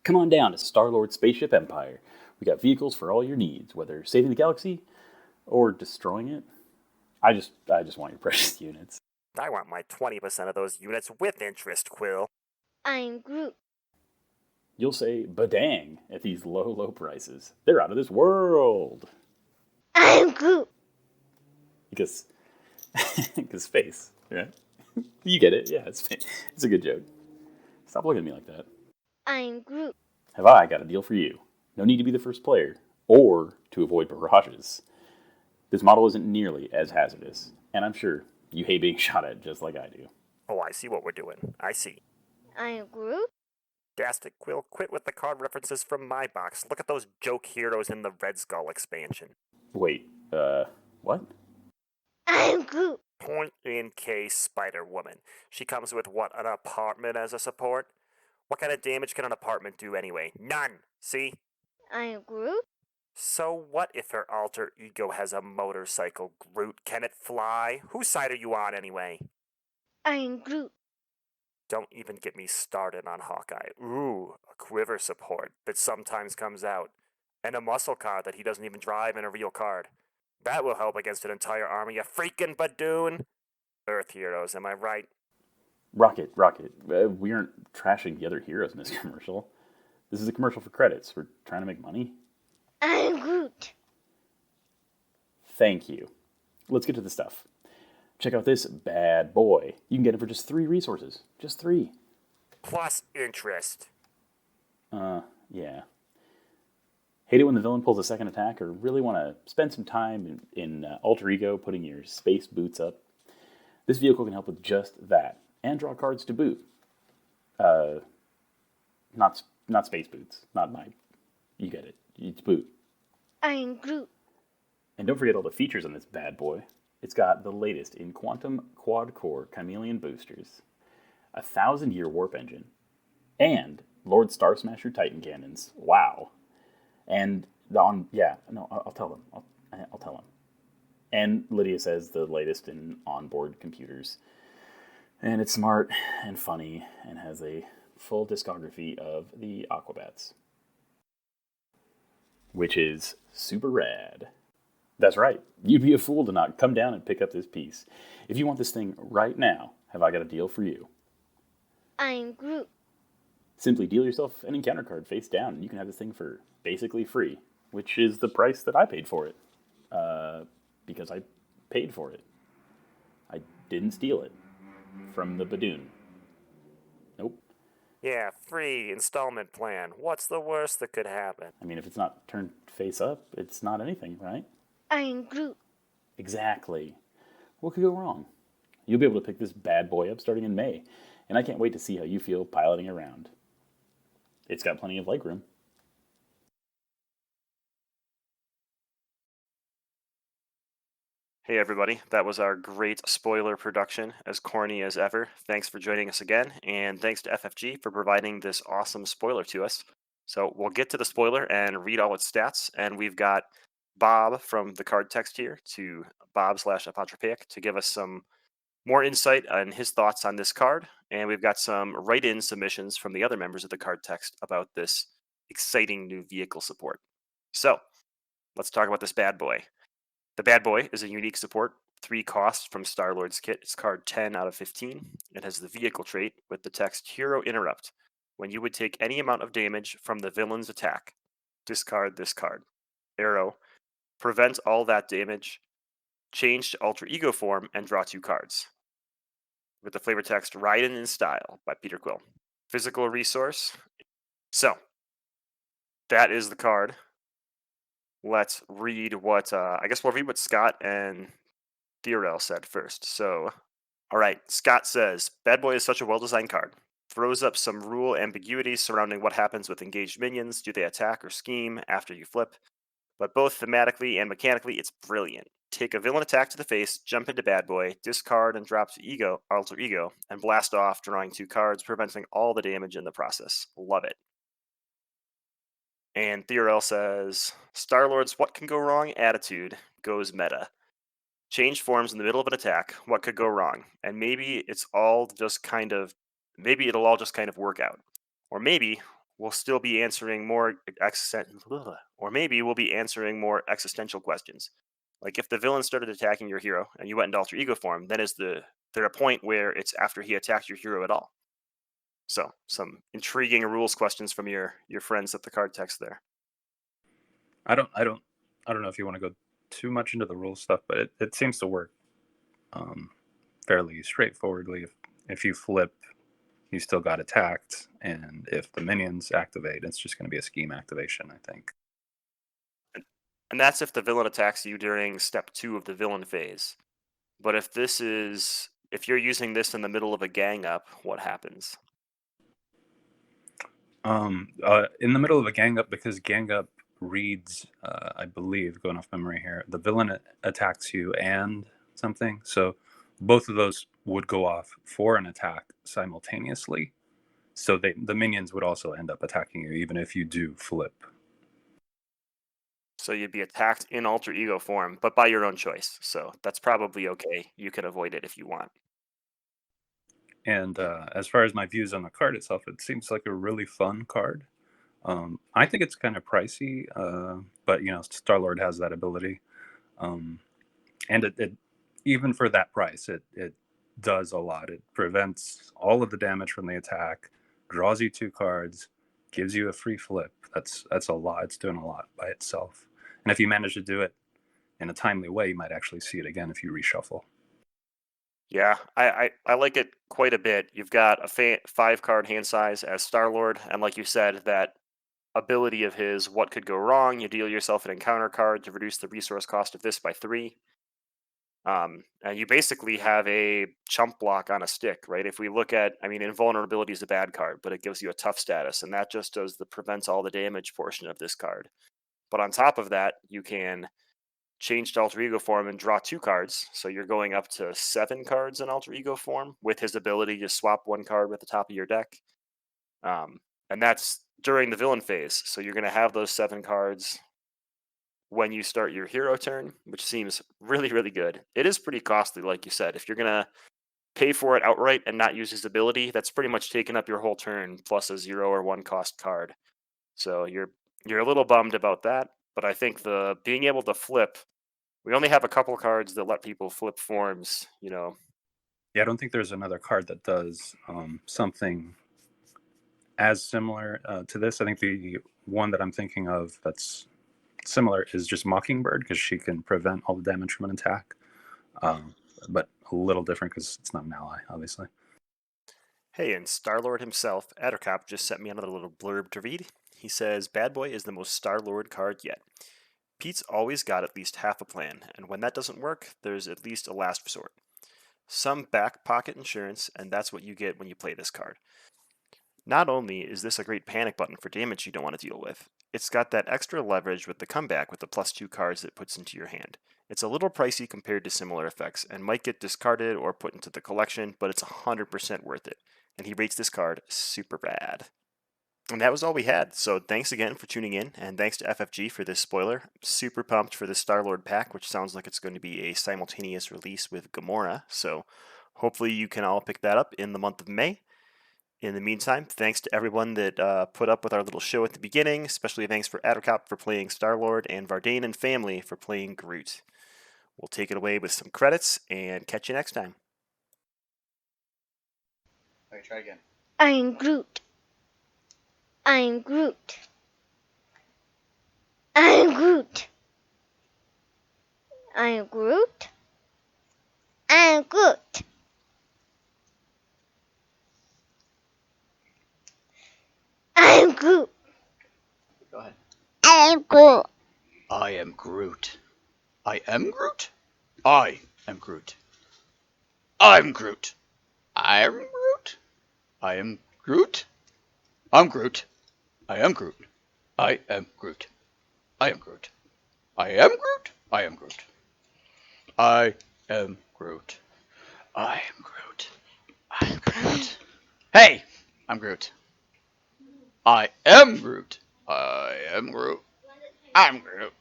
Come on down to Star-Lord Spaceship Empire. We got vehicles for all your needs, whether saving the galaxy or destroying it. I just want your precious units. I want my 20% of those units with interest, Quill. I'm Groot. You'll say badang at these low, low prices. They're out of this world. I'm Groot. Because space, right? You get it. Yeah, it's a good joke. Stop looking at me like that. I'm Groot. Have I got a deal for you? No need to be the first player, or to avoid barrages. This model isn't nearly as hazardous, and I'm sure you hate being shot at just like I do. Oh, I see what we're doing. I see. I'm Groot. Dastic, Quill, quit with the card references from my box. Look at those joke heroes in the Red Skull expansion. Wait, what? I'm Groot. Point in case Spider-Woman. She comes with what, an apartment as a support? What kind of damage can an apartment do anyway? None! See? I'm Groot. So what if her alter ego has a motorcycle, Groot? Can it fly? Whose side are you on anyway? I'm Groot. Don't even get me started on Hawkeye. Ooh, a quiver support that sometimes comes out. And a muscle card that he doesn't even drive in a real card. That will help against an entire army of freaking Badoon. Earth heroes, am I right? Rocket. We aren't trashing the other heroes in this commercial. This is a commercial for credits. We're trying to make money. I'm Groot. Thank you. Let's get to the stuff. Check out this bad boy. You can get it for just 3 resources. Just 3. Plus interest. Yeah. Hate it when the villain pulls a second attack, or really want to spend some time in alter ego putting your space boots up. This vehicle can help with just that, and draw cards to boot. Not space boots. Not my. You get it. It's boot. I'm Groot. And don't forget all the features on this bad boy. It's got the latest in quantum quad-core chameleon boosters, a 1,000-year warp engine, and Lord Star Smasher Titan cannons. Wow. And I'll tell them. I'll tell them. And Lydia says the latest in onboard computers. And it's smart and funny and has a full discography of the Aquabats, which is Super-Rad. That's right. You'd be a fool to not come down and pick up this piece. If you want this thing right now, have I got a deal for you? I'm Groot. Simply deal yourself an encounter card face down, and you can have this thing for basically free, which is the price that I paid for it. Because I paid for it. I didn't steal it from the Badoon. Nope. Yeah, free installment plan. What's the worst that could happen? I mean, if it's not turned face up, it's not anything, right? I'm Groot. Exactly. What could go wrong? You'll be able to pick this bad boy up starting in May, and I can't wait to see how you feel piloting around. It's got plenty of legroom. Hey everybody, that was our great spoiler production, as corny as ever. Thanks for joining us again, and thanks to FFG for providing this awesome spoiler to us. So we'll get to the spoiler and read all its stats, and we've got Bob from the card text here to Bob/Apotropaic to give us some more insight on his thoughts on this card, and we've got some write-in submissions from the other members of the card text about this exciting new vehicle support. So let's talk about this bad boy. The Bad Boy is a unique support, 3 costs from Star-Lord's kit. It's card 10 out of 15. It has the vehicle trait with the text Hero Interrupt. When you would take any amount of damage from the villain's attack, discard this card. Arrow, prevent all that damage, change to alter ego form, and draw 2 cards. With the flavor text Ridin' in Style by Peter Quill. Physical resource. So, that is the card. Let's read what, I guess we'll read what Scott and Theorel said first. So, all right, Scott says, Bad Boy is such a well-designed card. Throws up some rule ambiguities surrounding what happens with engaged minions. Do they attack or scheme after you flip? But both thematically and mechanically, it's brilliant. Take a villain attack to the face, jump into Bad Boy, discard and drop to alter ego, and blast off, drawing 2 cards, preventing all the damage in the process. Love it. And Theorel says, Star-Lord's what can go wrong attitude goes meta. Change forms in the middle of an attack. What could go wrong? And maybe it'll all just kind of work out. Or maybe we'll still be answering more or maybe we'll be answering more existential questions. Like if the villain started attacking your hero and you went into alter ego form, then is there a point where it's after he attacked your hero at all? So some intriguing rules questions from your friends at the card text there. I don't know if you want to go too much into the rules stuff, but it seems to work fairly straightforwardly. If you flip, you still got attacked, and if the minions activate, it's just going to be a scheme activation, I think. And that's if the villain attacks you during step 2 of the villain phase. But if you're using this in the middle of a gang up, what happens? In the middle of a gang up, because gang up reads, I believe, going off memory here, the villain attacks you and something. So both of those would go off for an attack simultaneously. So the minions would also end up attacking you, even if you do flip. So you'd be attacked in alter ego form, but by your own choice. So that's probably okay. You can avoid it if you want. And as far as my views on the card itself, it seems like a really fun card. I think it's kind of pricey, but Star-Lord has that ability, and it even for that price, it does a lot. It prevents all of the damage from the attack, draws you 2 cards, gives you a free flip. That's a lot. It's doing a lot by itself. And if you manage to do it in a timely way, you might actually see it again if you reshuffle. Yeah, I like it quite a bit. You've got a 5-card hand size as Star-Lord, and like you said, that ability of his, what could go wrong? You deal yourself an encounter card to reduce the resource cost of this by 3. And you basically have a chump block on a stick, right? If we look at, invulnerability is a bad card, but it gives you a tough status, and that just does the prevents all the damage portion of this card. But on top of that, you can change to alter ego form and draw 2 cards. So you're going up to 7 cards in alter ego form with his ability to swap 1 card with the top of your deck. And that's during the villain phase. So you're going to have those 7 cards when you start your hero turn, which seems really, really good. It is pretty costly, like you said. If you're going to pay for it outright and not use his ability, that's pretty much taking up your whole turn plus a 0 or 1 cost card. So you're a little bummed about that, but I think the being able to flip, we only have a couple cards that let people flip forms, Yeah, I don't think there's another card that does something as similar to this. I think the one that I'm thinking of that's similar is just Mockingbird, because she can prevent all the damage from an attack, but a little different because it's not an ally, obviously. Hey, and Star-Lord himself, Outakes, just sent me another little blurb to read. He says, Bad Boy is the most Star-Lord card yet. Pete's always got at least half a plan, and when that doesn't work, there's at least a last resort. Some back pocket insurance, and that's what you get when you play this card. Not only is this a great panic button for damage you don't want to deal with, it's got that extra leverage with the comeback with the +2 cards it puts into your hand. It's a little pricey compared to similar effects, and might get discarded or put into the collection, but it's 100% worth it. And he rates this card Super-Rad. And that was all we had. So thanks again for tuning in, and thanks to FFG for this spoiler. Super pumped for this Star-Lord pack, which sounds like it's going to be a simultaneous release with Gamora. So hopefully you can all pick that up in the month of May. In the meantime, thanks to everyone that put up with our little show at the beginning, especially thanks for Addercop for playing Star-Lord and Vardane and family for playing Groot. We'll take it away with some credits and catch you next time. Okay, try again. I'm Groot. I'm Groot. I'm Groot. I'm Groot. I'm Groot. I'm Groot. Go ahead. I'm Groot. I am Groot. I am Groot? I am Groot. I'm Groot. I'm Groot. I am Groot. I'm Groot. I am Groot. I am Groot. I am Groot. I am Groot. I am Groot. I am Groot. I am Groot. I am Groot. Hey! I'm Groot. I am Groot. I am Groot. I'm Groot.